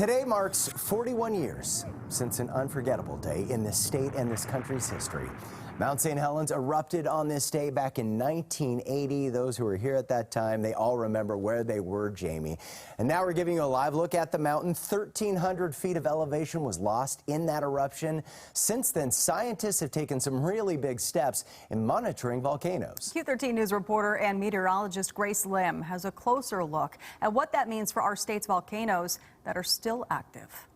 Today marks 41 years since an unforgettable day in this state and this country's history. Mount St. Helens erupted on this day back in 1980. Those who were here at that time, they all remember where they were, Jamie. And now we're giving you a live look at the mountain. 1,300 feet of elevation was lost in that eruption. Since then, scientists have taken some really big steps in monitoring volcanoes. Q13 News reporter and meteorologist Grace Lim has a closer look at what that means for our state's volcanoes that are still active.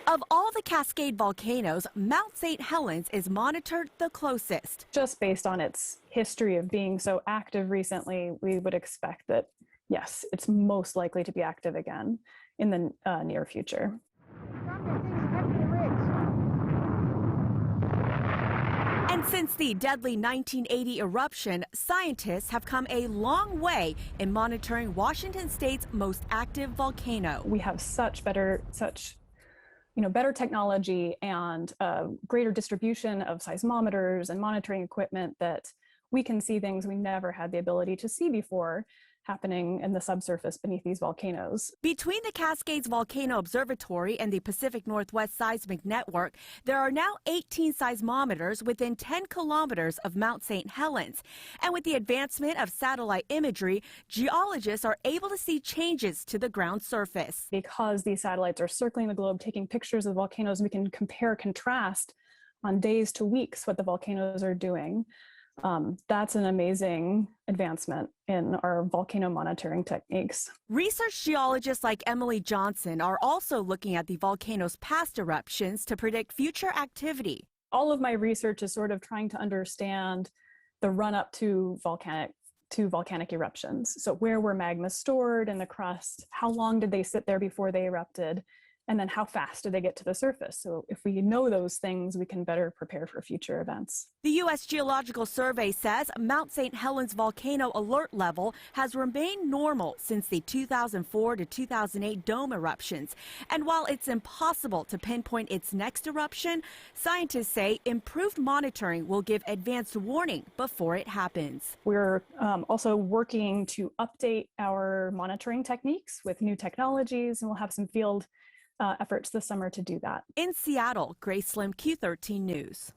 Of all the Cascade volcanoes, Mount St. Helens is monitored the closest. Just based on its history of being so active recently, we would expect that, yes, it's most likely to be active again in the near future. And since the deadly 1980 eruption, scientists have come a long way in monitoring Washington state's most active volcano. We have better technology and greater distribution of seismometers and monitoring equipment that we can see things we never had the ability to see before happening in the subsurface beneath these volcanoes. Between the Cascades Volcano Observatory and the Pacific Northwest Seismic Network, there are now 18 seismometers within 10 kilometers of Mount St. Helens. And with the advancement of satellite imagery, geologists are able to see changes to the ground surface. Because these satellites are circling the globe, taking pictures of volcanoes, we can compare, contrast on days to weeks what the volcanoes are doing. That's an amazing advancement in our volcano monitoring techniques. Research geologists like Emily Johnson are also looking at the volcano's past eruptions to predict future activity. All of my research is sort of trying to understand the run-up to volcanic eruptions. So where were magmas stored in the crust? How long did they sit there before they erupted? And then how fast did they get to the surface? So if we know those things, we can better prepare for future events. The U.S. Geological Survey says Mount St. Helens volcano alert level has remained normal since the 2004 to 2008 dome eruptions. And while it's impossible to pinpoint its next eruption, scientists say improved monitoring will give advanced warning before it happens. We're also working to update our monitoring techniques with new technologies, and we'll have some field efforts this summer to do that. In Seattle, Grace Lim, Q13 News.